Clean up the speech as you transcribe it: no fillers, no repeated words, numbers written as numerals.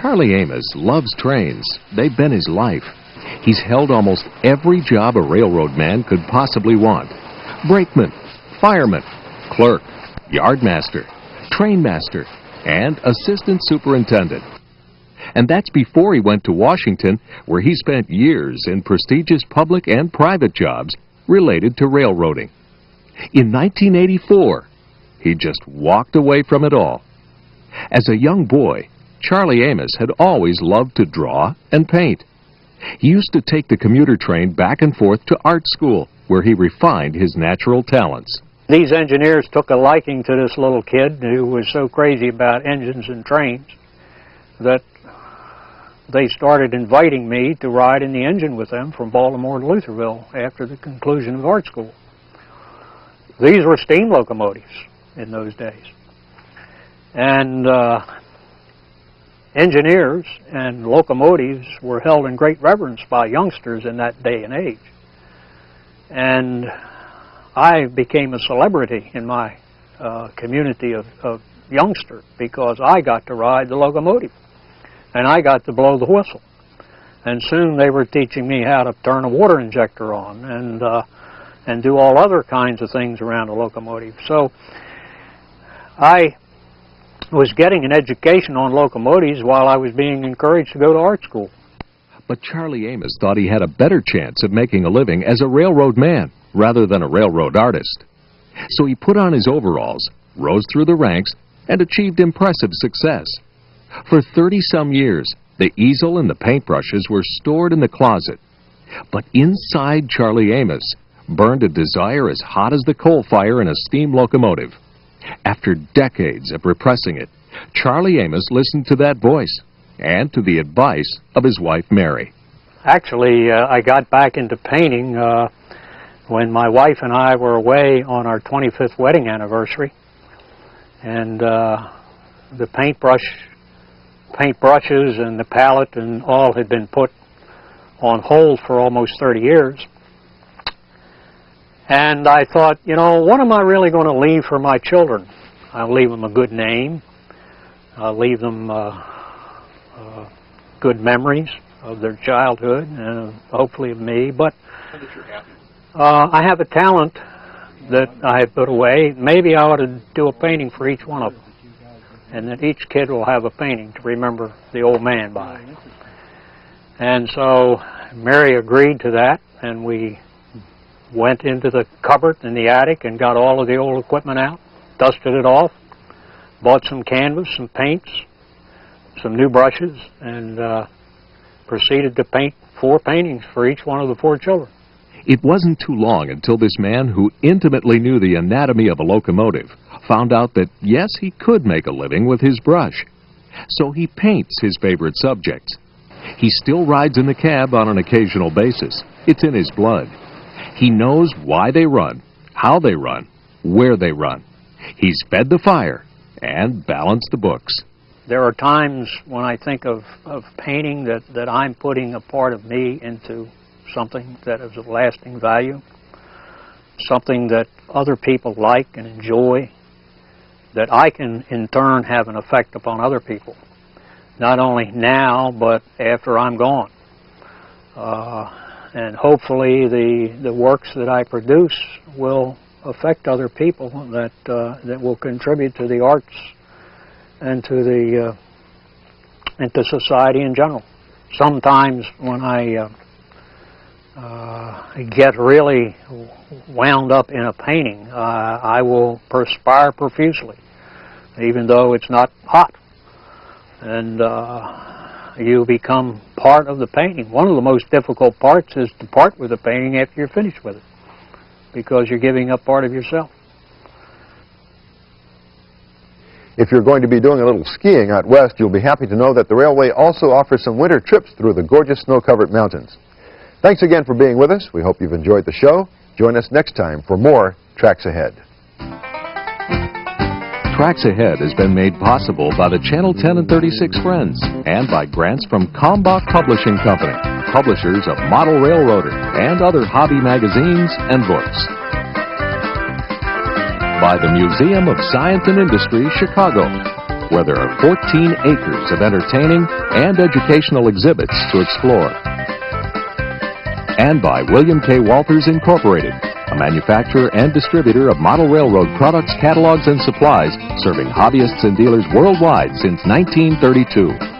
Charlie Amos loves trains. They've been his life. He's held almost every job a railroad man could possibly want. Brakeman, fireman, clerk, yardmaster, trainmaster, and assistant superintendent. And that's before he went to Washington, where he spent years in prestigious public and private jobs related to railroading. In 1984, he just walked away from it all. As a young boy, Charlie Amos had always loved to draw and paint. He used to take the commuter train back and forth to art school, where he refined his natural talents. These engineers took a liking to this little kid who was so crazy about engines and trains that they started inviting me to ride in the engine with them from Baltimore to Lutherville after the conclusion of art school. These were steam locomotives in those days. And engineers and locomotives were held in great reverence by youngsters in that day and age. And I became a celebrity in my community of youngsters because I got to ride the locomotive and I got to blow the whistle. And soon they were teaching me how to turn a water injector on and do all other kinds of things around a locomotive. So I was getting an education on locomotives while I was being encouraged to go to art school. But Charlie Amos thought he had a better chance of making a living as a railroad man rather than a railroad artist. So he put on his overalls, rose through the ranks, and achieved impressive success. For 30-some years, the easel and the paintbrushes were stored in the closet. But inside Charlie Amos burned a desire as hot as the coal fire in a steam locomotive. After decades of repressing it, Charlie Amos listened to that voice and to the advice of his wife, Mary. Actually, I got back into painting when my wife and I were away on our 25th wedding anniversary. And the paintbrushes and the palette and all had been put on hold for almost 30 years. And I thought, you know, what am I really going to leave for my children? I'll leave them a good name. I'll leave them good memories of their childhood and hopefully of me. But I have a talent that I have put away. Maybe I ought to do a painting for each one of them. And that each kid will have a painting to remember the old man by. And so Mary agreed to that, and we went into the cupboard in the attic and got all of the old equipment out, dusted it off, bought some canvas, some paints, some new brushes, and proceeded to paint 4 paintings for each one of the 4 children. It wasn't too long until this man, who intimately knew the anatomy of a locomotive, found out that, yes, he could make a living with his brush. So he paints his favorite subjects. He still rides in the cab on an occasional basis. It's in his blood. He knows why they run, how they run, where they run. He's fed the fire and balanced the books. There are times when I think of painting that I'm putting a part of me into something that is of lasting value, something that other people like and enjoy, that I can in turn have an effect upon other people, not only now but after I'm gone. And hopefully the works that I produce will affect other people that will contribute to the arts and to society in general. Sometimes when I get really wound up in a painting, I will perspire profusely, even though it's not hot. And you become part of the painting. One of the most difficult parts is to part with the painting after you're finished with it, because you're giving up part of yourself. If you're going to be doing a little skiing out west, you'll be happy to know that the railway also offers some winter trips through the gorgeous snow-covered mountains. Thanks again for being with us. We hope you've enjoyed the show. Join us next time for more Tracks Ahead. Tracks Ahead has been made possible by the Channel 10 and 36 Friends and by grants from Kalmbach Publishing Company, publishers of Model Railroader and other hobby magazines and books. By the Museum of Science and Industry, Chicago. where there are 14 acres of entertaining and educational exhibits to explore. And by William K. Walters Incorporated, a manufacturer and distributor of model railroad products, catalogs, and supplies, serving hobbyists and dealers worldwide since 1932.